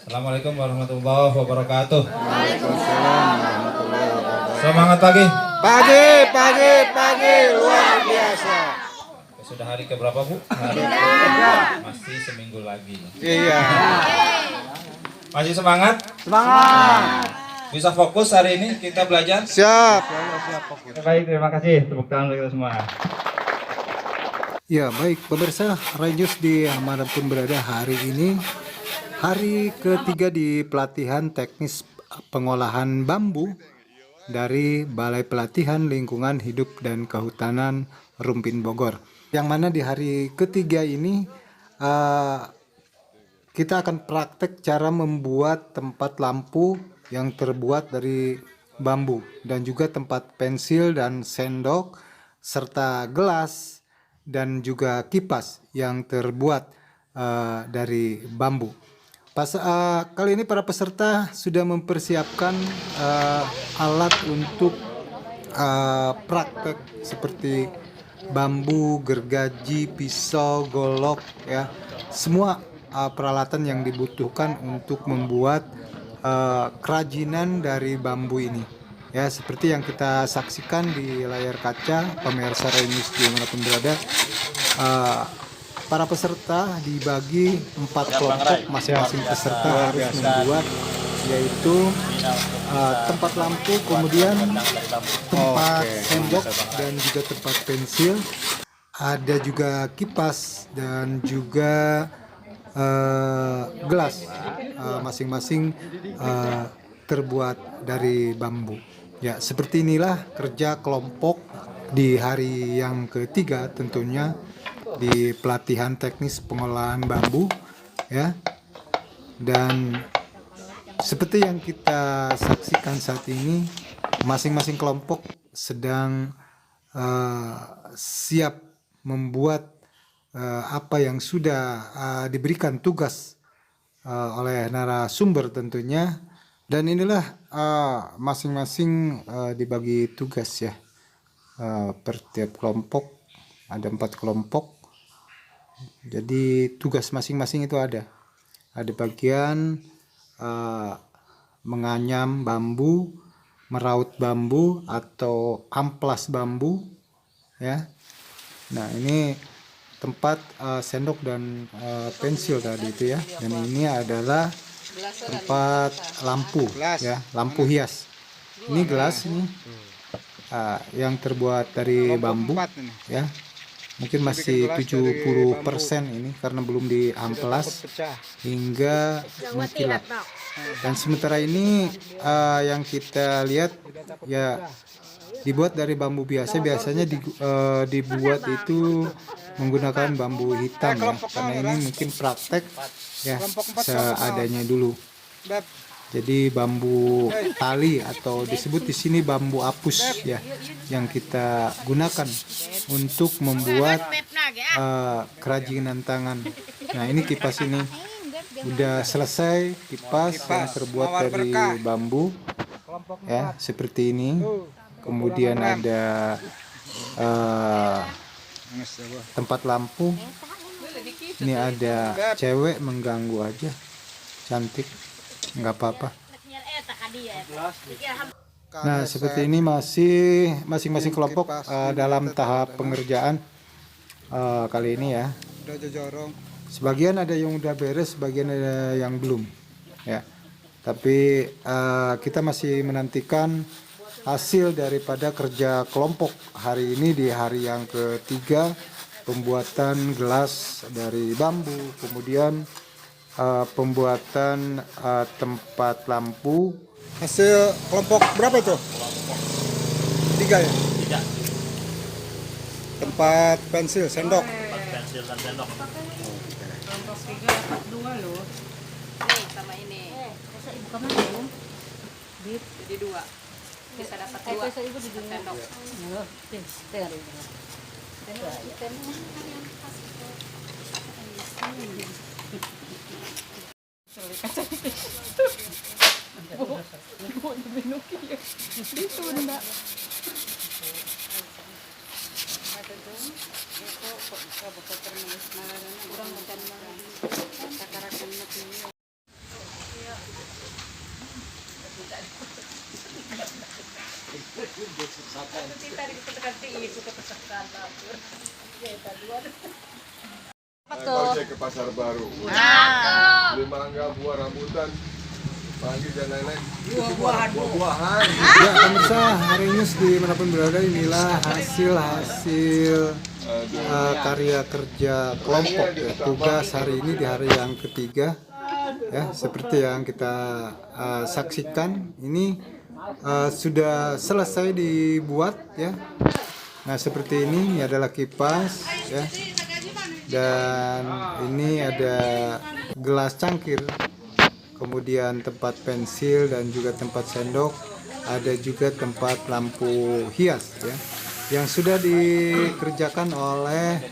Assalamualaikum warahmatullahi wabarakatuh. Waalaikumsalam warahmatullahi wabarakatuh. Semangat pagi. Pagi, luar biasa. Sudah hari keberapa, Bu? Hari masih seminggu lagi. Iya. Masih semangat? Semangat. Bisa fokus hari ini kita belajar? Siap. Baik, terima kasih. Tepuk tangan untuk kita semua. Ya baik pemirsa Radius dimanapun berada, hari ini hari ketiga di pelatihan teknis pengolahan bambu dari Balai Pelatihan Lingkungan Hidup dan Kehutanan Rumpin Bogor. Yang mana di hari ketiga ini kita akan praktek cara membuat tempat lampu yang terbuat dari bambu dan juga tempat pensil dan sendok serta gelas dan juga kipas yang terbuat dari bambu. Kali ini para peserta sudah mempersiapkan alat untuk praktek seperti bambu, gergaji, pisau, golok, ya, semua peralatan yang dibutuhkan untuk membuat kerajinan dari bambu ini. Ya, seperti yang kita saksikan di layar kaca, pemirsa Renews dimanapun berada, para peserta dibagi 4 kelompok, masing-masing peserta harus membuat yaitu tempat lampu, kemudian tempat sendok dan juga tempat pensil, ada juga kipas dan juga gelas, masing-masing terbuat dari bambu. Ya, seperti inilah kerja kelompok di hari yang ketiga tentunya di pelatihan teknis pengolahan bambu, ya. Dan seperti yang kita saksikan saat ini, masing-masing kelompok sedang siap membuat apa yang sudah diberikan tugas oleh narasumber tentunya. Dan inilah masing-masing dibagi tugas, ya. Per tiap kelompok ada 4 kelompok. Jadi tugas masing-masing itu ada bagian menganyam bambu, meraut bambu atau amplas bambu, ya. Nah, ini tempat sendok dan pensil tadi itu, ya. Dan ini adalah tempat lampu, ya, lampu hias. Ini gelas ini yang terbuat dari bambu, ya. Mungkin masih 70% ini karena belum diamplas hingga mengkilap. Dan sementara ini yang kita lihat, ya, dibuat dari bambu biasa. Biasanya dibuat itu menggunakan bambu hitam, ya, karena ini mungkin praktek, ya, seadanya dulu. Jadi bambu tali atau disebut di sini bambu apus, ya, yang kita gunakan untuk membuat kerajinan tangan. Nah, ini kipas ini udah selesai, kipas yang terbuat dari bambu, ya, seperti ini. Kemudian ada tempat lampu. Ini ada cewek mengganggu aja, cantik, nggak apa-apa. Nah, seperti ini masing-masing kelompok dalam tahap pengerjaan kali ini, ya. Sebagian ada yang udah beres, sebagian ada yang belum, ya. Tapi kita masih menantikan hasil daripada kerja kelompok hari ini di hari yang ketiga, pembuatan gelas dari bambu, kemudian pembuatan tempat lampu. Hasil kelompok berapa itu? 3, ya? 3. Tempat pensil, sendok. Tempat pensil dan sendok. Kelompok 3 dapat 2 loh. Nih sama ini. Masa ibu kamu belum? Jadi 2. Bisa dapat 2 sendok. Pinter. saya ke pasar baru. Beli mangga, buah rambutan, pagi dan lain-lain. Buah-buahan. Ya pemirsa, hari ini dimanapun berada, inilah hasil karya kerja kelompok ya. Tugas hari ini di hari yang ketiga ya, seperti yang kita saksikan ini sudah selesai dibuat ya. Nah seperti ini adalah kipas ya, dan ini ada gelas cangkir, kemudian tempat pensil dan juga tempat sendok, ada juga tempat lampu hias ya, yang sudah dikerjakan oleh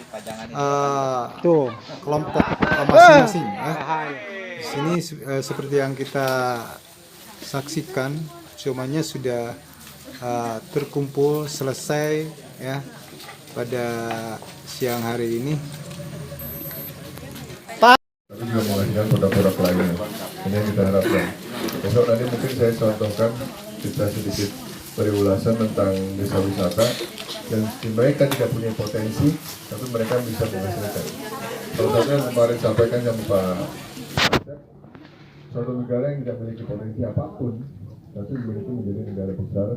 kelompok masing-masing ya. Di sini seperti yang kita saksikan, semuanya sudah terkumpul selesai ya pada siang hari ini. Tapi juga menghasilkan produk-produk lainnya. Ini yang kita harapkan. Besok nanti mungkin saya contohkan, kita sedikit beri ulasan tentang desa wisata yang mereka tidak punya potensi, tapi mereka bisa menghasilkan. Salah satunya yang kemarin sampaikan sama Pak Asep, suatu negara yang tidak memiliki potensi apapun, tapi begitu menjadi negara besar,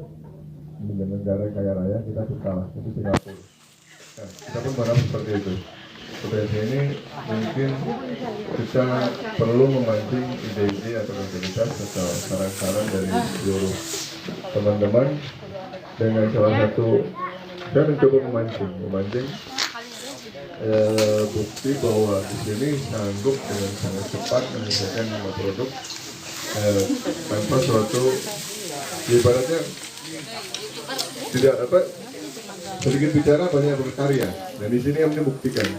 menjadi negara kaya raya, kita kalah, itu Singapura. Nah, kita pun berharap seperti itu. Potensi ini mungkin kita perlu memancing ide-ide atau kreativitas atau saran-saran dari seluruh teman-teman dengan salah satu, saya mencoba memancing bukti bahwa di sini sanggup dengan sangat cepat menyelesaikan produk tanpa suatu ibaratnya tidak apa sedikit bicara banyak berkarya, dan di sini yang membuktikan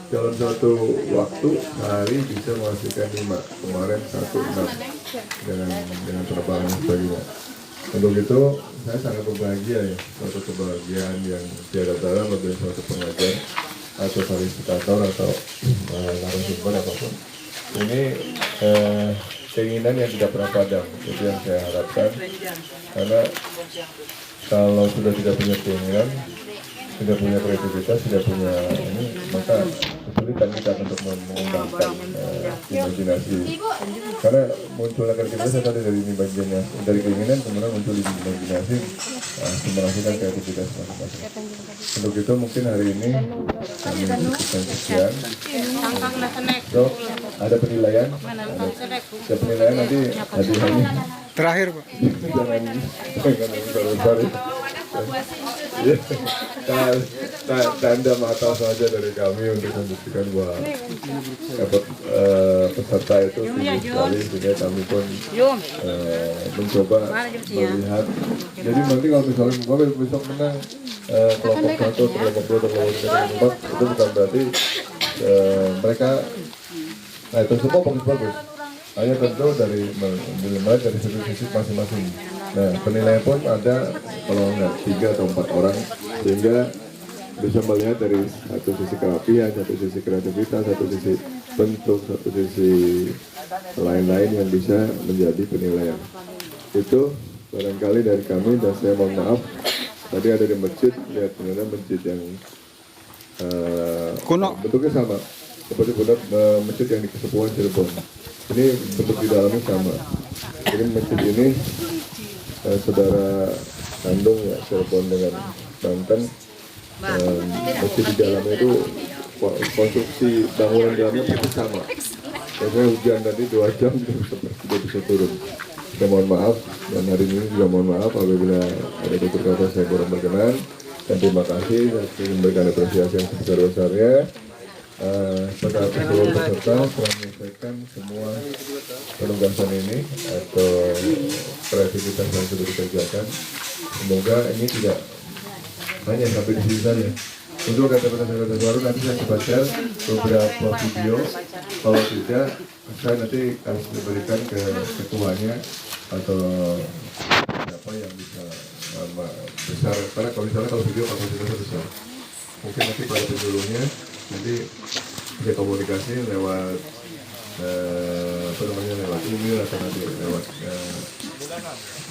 dalam satu waktu sehari bisa menghasilkan 5, kemarin 1,6 dengan penerbangan dan sebagainya. Untuk itu saya sangat berbahagia ya, suatu kebahagiaan yang tiada tara bagi suatu pengajar atau fasilitator atau narasumber apapun. Ini keinginan yang tidak pernah padam, itu yang saya harapkan, karena kalau sudah tidak punya keinginan, tidak punya kreativitas, tidak punya ini, maka kesulitan kita untuk mengembangkan imajinasi. Karena munculnya kreativitas tadi dari imajinasi, dari keinginan kemudian muncul imajinasi, menghasilkan kreativitas masing-masing. Untuk itu mungkin hari ini kami berikan sekian. So, ada penilaian, ada penilaian nanti hadiahnya. Terakhir Pak. Jangan besar-besar ya. Tanda mata saja dari kami untuk membuktikan bahwa peserta itu tinggi sekali, sehingga kami pun mencoba melihat. Jadi nanti kalau misalnya besok menang kelompok 1, kelompok 2, kelompok 3, kelompok 4, itu bukan berarti mereka, nah itu semua bagus-bagus. Hanya tentu dari menilai dari sisi masing-masing. Nah, penilaian pun ada kalau nggak 3 atau 4 orang, sehingga bisa melihat dari satu sisi kerapian, satu sisi kreativitas, satu sisi bentuk, satu sisi lain-lain yang bisa menjadi penilaian. Itu barangkali dari kami, dan saya mohon maaf tadi ada di masjid, lihat ternyata masjid yang Kuno. bentuknya sama seperti masjid yang di Kesepuhan Cirebon. Ini bentuk di dalamnya sama. Jadi masjid ini saudara kandung ya, Cirebon dengan Banten. Masjid di dalamnya itu konstruksi bangunan dalamnya pasti sama. Karena hujan tadi 2 jam tidak bisa turun. Saya mohon maaf, dan hari ini juga mohon maaf apabila ada tutur kata saya kurang berkenan. Dan terima kasih, saya memberikan apresiasi yang sebesar-besarnya. Pada seluruh peserta telah menyelesaikan semua penugasan ini atau kreativitas yang sudah dikerjakan. Semoga ini tidak hanya sampai di sini saja. Untuk kreativitas baru nanti saya coba share beberapa video. Kalau tidak, saya nanti harus diberikan ke ketuanya atau siapa yang bisa besar. Karena kalau video kapasitasnya besar, mungkin nanti pada penyuluhnya nanti bisa komunikasi lewat lewat email atau nanti lewat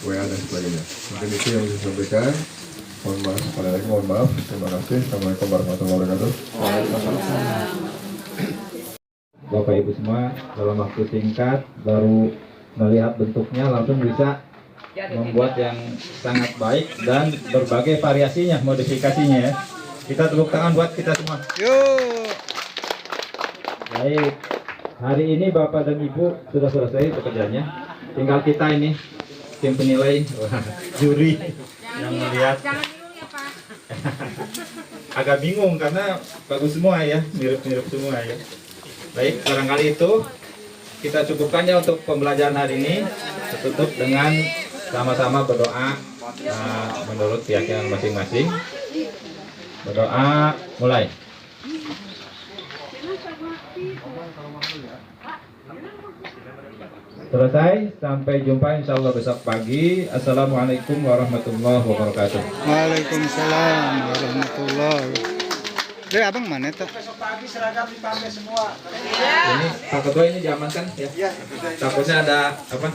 WA dan sebagainya. Mungkin itu yang bisa sampaikan. Mohon maaf, sekali lagi mohon maaf. Terima kasih. Assalamualaikum warahmatullahi wabarakatuh. Bapak Ibu semua dalam waktu singkat baru melihat bentuknya langsung bisa membuat yang sangat baik dan berbagai variasinya, modifikasinya ya. Kita tepuk tangan buat kita semua. Yuk. Baik, hari ini Bapak dan Ibu sudah selesai bekerjanya. Tinggal kita ini, tim penilai, juri yang melihat. Jangan bingung ya Pak. Agak bingung karena bagus semua ya, mirip-mirip semua ya. Baik, barangkali itu kita cukupkannya untuk pembelajaran hari ini. Tutup dengan sama-sama berdoa menurut keyakinan masing-masing. Berdoa, mulai. Selesai, sampai jumpa insya Allah besok pagi. Assalamualaikum warahmatullahi wabarakatuh. Waalaikumsalam warahmatullahi. Abang mana tuh? Ini Pak Ketua ini diamankan ya. Takutnya ada apa?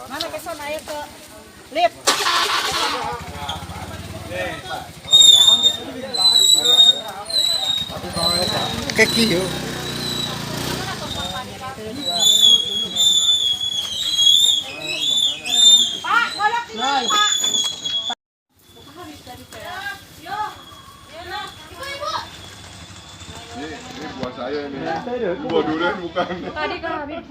Mana kesan air ke lift? Keki yuk. Ini buat saya ini. Buat durian bukan. Tadi kan habis